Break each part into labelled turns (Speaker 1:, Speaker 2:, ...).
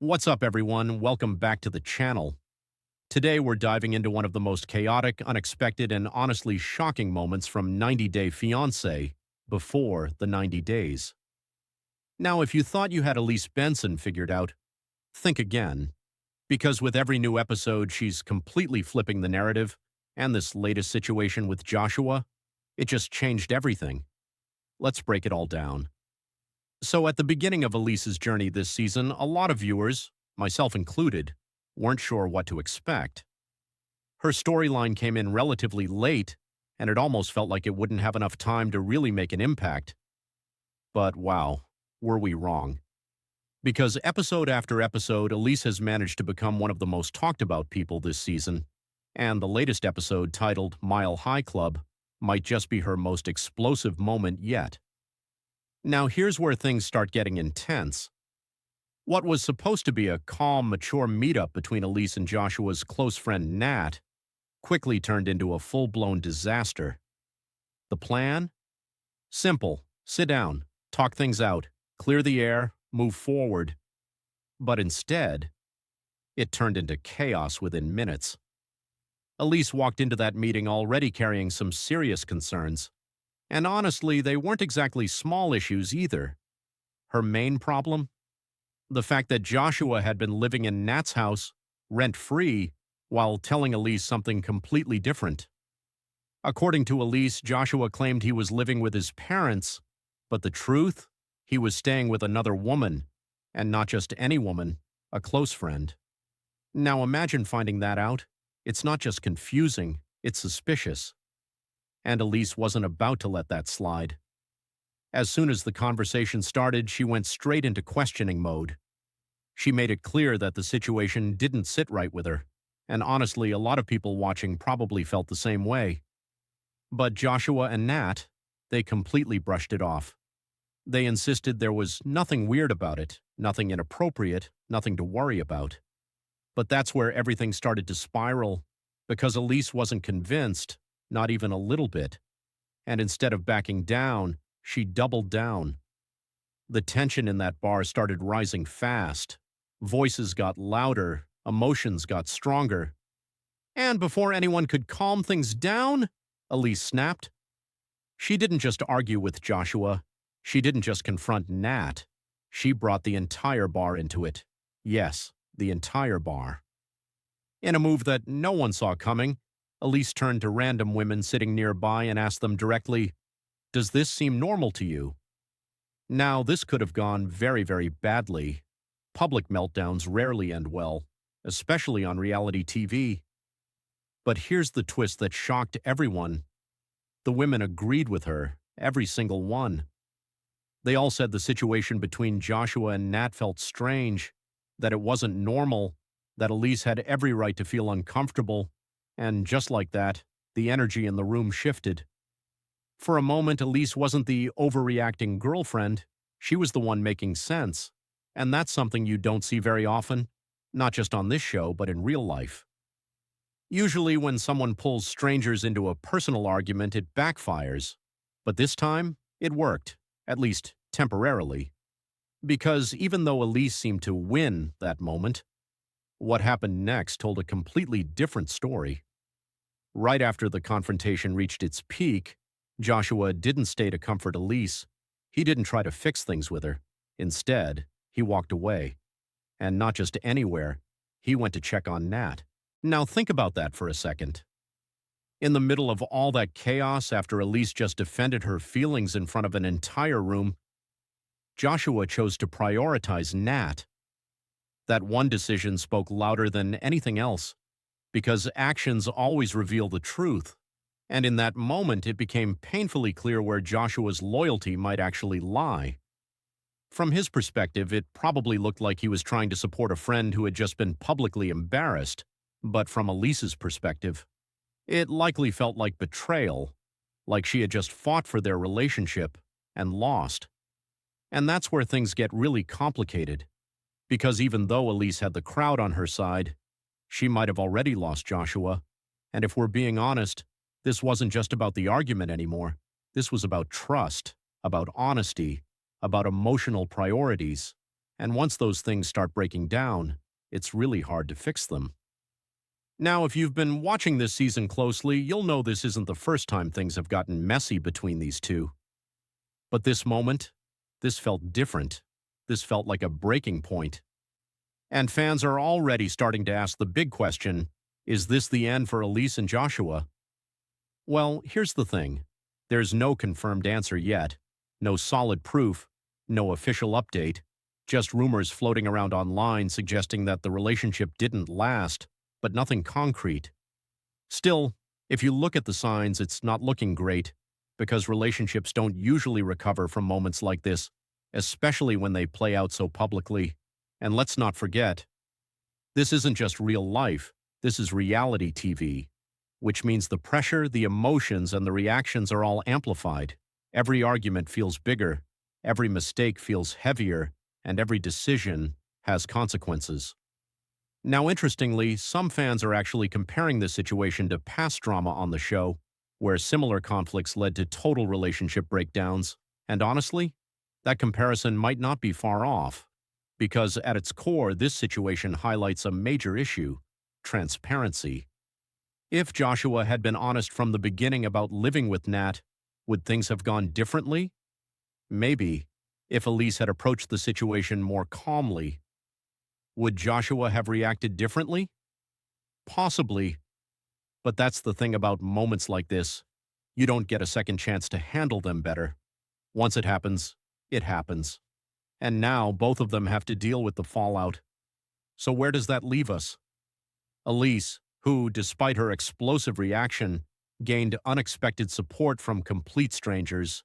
Speaker 1: What's up, everyone? Welcome back to the channel. Today, we're diving into one of the most chaotic, unexpected, and honestly shocking moments from 90 Day Fiancé before the 90 days. Now, if you thought you had Elise Benson figured out, think again. Because with every new episode, she's completely flipping the narrative, and this latest situation with Joshua, it just changed everything. Let's break it all down. So at the beginning of Elise's journey this season, a lot of viewers, myself included, weren't sure what to expect. Her storyline came in relatively late, and it almost felt like it wouldn't have enough time to really make an impact. But wow, were we wrong. Because episode after episode, Elise has managed to become one of the most talked about people this season, and the latest episode, titled Mile High Club, might just be her most explosive moment yet. Now here's where things start getting intense. What was supposed to be a calm, mature meetup between Elise and Joshua's close friend Nat quickly turned into a full-blown disaster. The plan? Simple. Sit down, talk things out, clear the air, move forward. But instead, it turned into chaos within minutes. Elise walked into that meeting already carrying some serious concerns. And honestly, they weren't exactly small issues either. Her main problem? The fact that Joshua had been living in Nat's house, rent-free, while telling Elise something completely different. According to Elise, Joshua claimed he was living with his parents, but the truth? He was staying with another woman, and not just any woman, a close friend. Now imagine finding that out. It's not just confusing, it's suspicious. And Elise wasn't about to let that slide. As soon as the conversation started, she went straight into questioning mode. She made it clear that the situation didn't sit right with her, and honestly, a lot of people watching probably felt the same way. But Joshua and Nat, they completely brushed it off. They insisted there was nothing weird about it, nothing inappropriate, nothing to worry about. But that's where everything started to spiral, because Elise wasn't convinced, not even a little bit. And instead of backing down, she doubled down. The tension in that bar started rising fast. Voices got louder, emotions got stronger. And before anyone could calm things down, Elise snapped. She didn't just argue with Joshua. She didn't just confront Nat. She brought the entire bar into it. Yes, the entire bar. In a move that no one saw coming, Elise turned to random women sitting nearby and asked them directly, "Does this seem normal to you?" Now, this could have gone very, very badly. Public meltdowns rarely end well, especially on reality TV. But here's the twist that shocked everyone. The women agreed with her, every single one. They all said the situation between Joshua and Nat felt strange, that it wasn't normal, that Elise had every right to feel uncomfortable. And just like that, the energy in the room shifted. For a moment, Elise wasn't the overreacting girlfriend. She was the one making sense. And that's something you don't see very often, not just on this show, but in real life. Usually when someone pulls strangers into a personal argument, it backfires. But this time, it worked, at least temporarily. Because even though Elise seemed to win that moment, what happened next told a completely different story. Right after the confrontation reached its peak, Joshua didn't stay to comfort Elise. He didn't try to fix things with her. Instead, he walked away. And not just anywhere, he went to check on Nat. Now think about that for a second. In the middle of all that chaos, after Elise just defended her feelings in front of an entire room, Joshua chose to prioritize Nat. That one decision spoke louder than anything else, because actions always reveal the truth. And in that moment, it became painfully clear where Joshua's loyalty might actually lie. From his perspective, it probably looked like he was trying to support a friend who had just been publicly embarrassed. But from Elise's perspective, it likely felt like betrayal, like she had just fought for their relationship and lost. And that's where things get really complicated, because even though Elise had the crowd on her side, she might have already lost Joshua. And if we're being honest, this wasn't just about the argument anymore. This was about trust, about honesty, about emotional priorities. And once those things start breaking down, it's really hard to fix them. Now, if you've been watching this season closely, you'll know this isn't the first time things have gotten messy between these two. But this moment, this felt different. This felt like a breaking point. And fans are already starting to ask the big question, is this the end for Elise and Joshua? Well, here's the thing. There's no confirmed answer yet, no solid proof, no official update, just rumors floating around online suggesting that the relationship didn't last, but nothing concrete. Still, if you look at the signs, it's not looking great, because relationships don't usually recover from moments like this, especially when they play out so publicly. And let's not forget, this isn't just real life, this is reality TV, which means the pressure, the emotions, and the reactions are all amplified. Every argument feels bigger, every mistake feels heavier, and every decision has consequences. Now, interestingly, some fans are actually comparing this situation to past drama on the show, where similar conflicts led to total relationship breakdowns, and honestly, that comparison might not be far off, because at its core, this situation highlights a major issue: transparency. If Joshua had been honest from the beginning about living with Nat, would things have gone differently? Maybe. If Elise had approached the situation more calmly, would Joshua have reacted differently? Possibly. But that's the thing about moments like this. You don't get a second chance to handle them better. Once it happens, it happens. And now both of them have to deal with the fallout. So where does that leave us? Elise, who, despite her explosive reaction, gained unexpected support from complete strangers.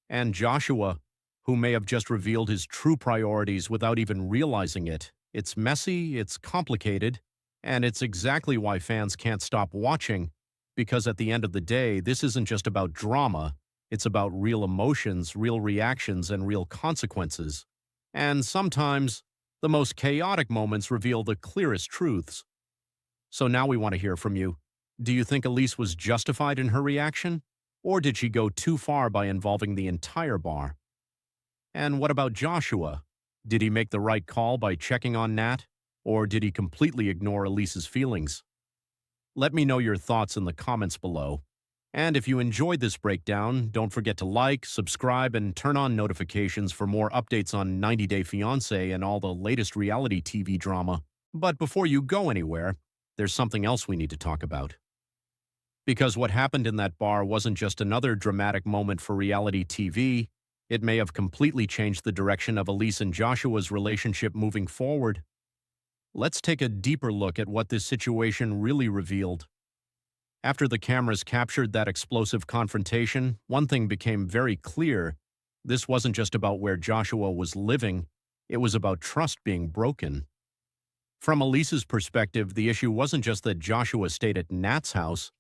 Speaker 1: And Joshua, who may have just revealed his true priorities without even realizing it. It's messy, it's complicated, and it's exactly why fans can't stop watching, because at the end of the day, this isn't just about drama, it's about real emotions, real reactions, and real consequences. And sometimes, the most chaotic moments reveal the clearest truths. So now we want to hear from you. Do you think Elise was justified in her reaction? Or did she go too far by involving the entire bar? And what about Joshua? Did he make the right call by checking on Nat? Or did he completely ignore Elise's feelings? Let me know your thoughts in the comments below. And if you enjoyed this breakdown, don't forget to like, subscribe, and turn on notifications for more updates on 90 Day Fiancé and all the latest reality TV drama. But before you go anywhere, there's something else we need to talk about. Because what happened in that bar wasn't just another dramatic moment for reality TV, it may have completely changed the direction of Elise and Joshua's relationship moving forward. Let's take a deeper look at what this situation really revealed. After the cameras captured that explosive confrontation, one thing became very clear. This wasn't just about where Joshua was living, it was about trust being broken. From Elise's perspective, the issue wasn't just that Joshua stayed at Nat's house,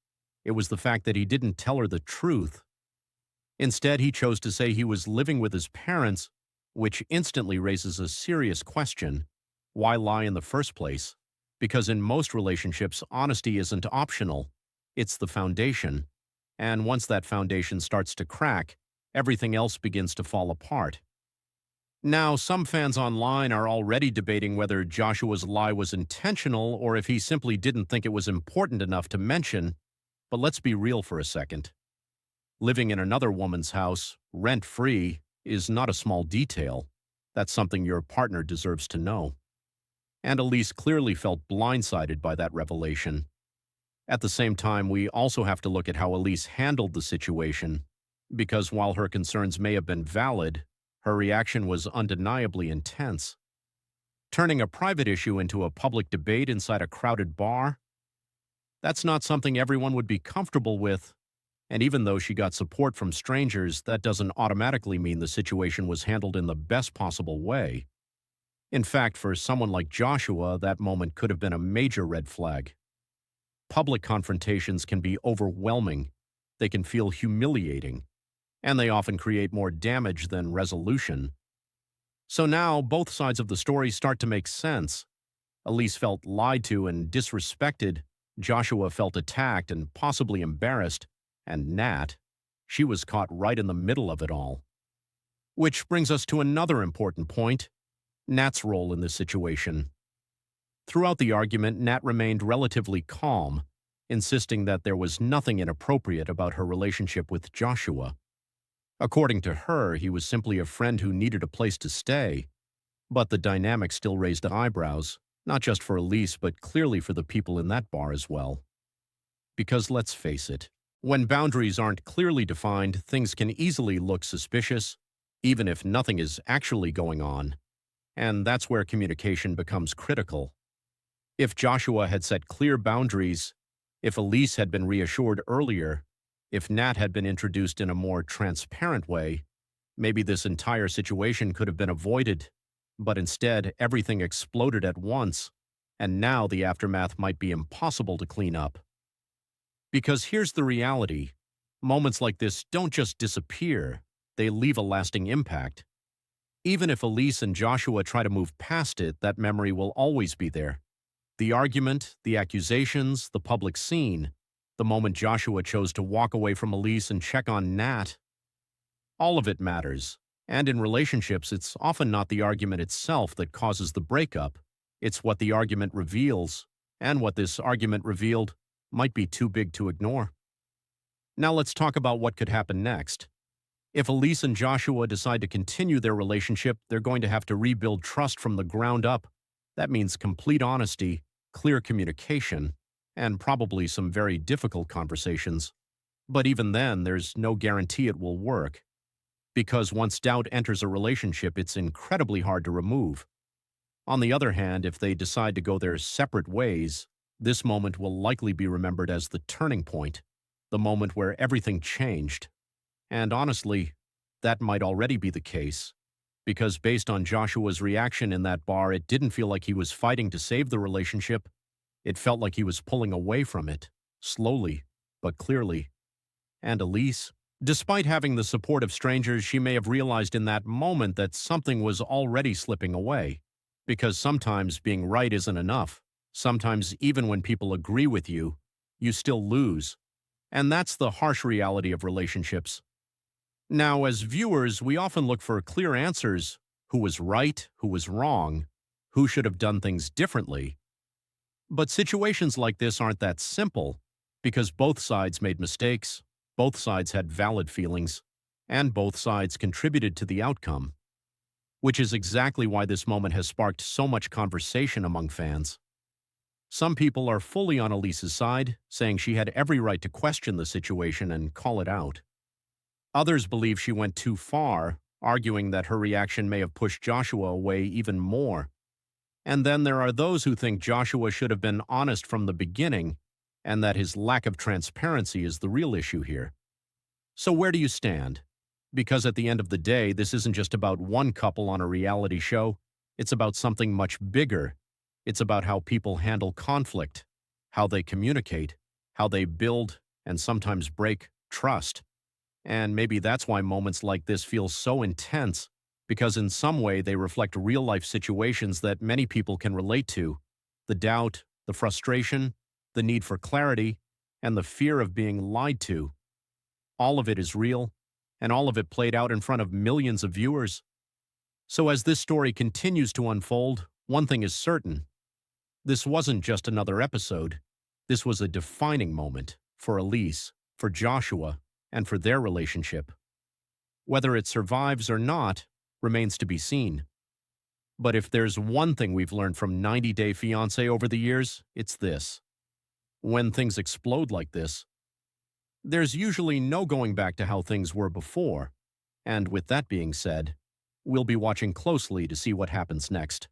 Speaker 1: it was the fact that he didn't tell her the truth. Instead, he chose to say he was living with his parents, which instantly raises a serious question. Why lie in the first place? Because in most relationships, honesty isn't optional. It's the foundation. And once that foundation starts to crack, everything else begins to fall apart. Now, some fans online are already debating whether Joshua's lie was intentional or if he simply didn't think it was important enough to mention. But let's be real for a second. Living in another woman's house, rent-free, is not a small detail. That's something your partner deserves to know. And Elise clearly felt blindsided by that revelation. At the same time, we also have to look at how Elise handled the situation, because while her concerns may have been valid, her reaction was undeniably intense. Turning a private issue into a public debate inside a crowded bar? That's not something everyone would be comfortable with. And even though she got support from strangers, that doesn't automatically mean the situation was handled in the best possible way. In fact, for someone like Joshua, that moment could have been a major red flag. Public confrontations can be overwhelming, they can feel humiliating, and they often create more damage than resolution. So now, both sides of the story start to make sense. Elise felt lied to and disrespected, Joshua felt attacked and possibly embarrassed, and Nat, she was caught right in the middle of it all. Which brings us to another important point. Nat's role in this situation. Throughout the argument, Nat remained relatively calm, insisting that there was nothing inappropriate about her relationship with Joshua. According to her, he was simply a friend who needed a place to stay, but the dynamic still raised eyebrows, not just for Elise, but clearly for the people in that bar as well. Because let's face it, when boundaries aren't clearly defined, things can easily look suspicious, even if nothing is actually going on. And that's where communication becomes critical. If Joshua had set clear boundaries, if Elise had been reassured earlier, if Nat had been introduced in a more transparent way, maybe this entire situation could have been avoided. But instead, everything exploded at once, and now the aftermath might be impossible to clean up. Because here's the reality. Moments like this don't just disappear, they leave a lasting impact. Even if Elise and Joshua try to move past it, that memory will always be there. The argument, the accusations, the public scene, the moment Joshua chose to walk away from Elise and check on Nat, all of it matters. And in relationships, it's often not the argument itself that causes the breakup. It's what the argument reveals, and what this argument revealed might be too big to ignore. Now let's talk about what could happen next. If Elise and Joshua decide to continue their relationship, they're going to have to rebuild trust from the ground up. That means complete honesty, clear communication, and probably some very difficult conversations. But even then, there's no guarantee it will work. Because once doubt enters a relationship, it's incredibly hard to remove. On the other hand, if they decide to go their separate ways, this moment will likely be remembered as the turning point, the moment where everything changed. And honestly, that might already be the case, because based on Joshua's reaction in that bar, it didn't feel like he was fighting to save the relationship. It felt like he was pulling away from it, slowly, but clearly. And Elise, despite having the support of strangers, she may have realized in that moment that something was already slipping away. Because sometimes being right isn't enough. Sometimes even when people agree with you, you still lose. And that's the harsh reality of relationships. Now, as viewers, we often look for clear answers: who was right, who was wrong, who should have done things differently. But situations like this aren't that simple, because both sides made mistakes, both sides had valid feelings, and both sides contributed to the outcome. Which is exactly why this moment has sparked so much conversation among fans. Some people are fully on Elise's side, saying she had every right to question the situation and call it out. Others believe she went too far, arguing that her reaction may have pushed Joshua away even more. And then there are those who think Joshua should have been honest from the beginning, and that his lack of transparency is the real issue here. So where do you stand? Because at the end of the day, this isn't just about one couple on a reality show. It's about something much bigger. It's about how people handle conflict, how they communicate, how they build and sometimes break trust. And maybe that's why moments like this feel so intense, because in some way they reflect real-life situations that many people can relate to. The doubt, the frustration, the need for clarity, and the fear of being lied to. All of it is real, and all of it played out in front of millions of viewers. So as this story continues to unfold, one thing is certain. This wasn't just another episode. This was a defining moment for Elise, for Joshua, and for their relationship. Whether it survives or not remains to be seen. But if there's one thing we've learned from 90 Day Fiancé over the years, it's this. When things explode like this, there's usually no going back to how things were before. And with that being said, we'll be watching closely to see what happens next.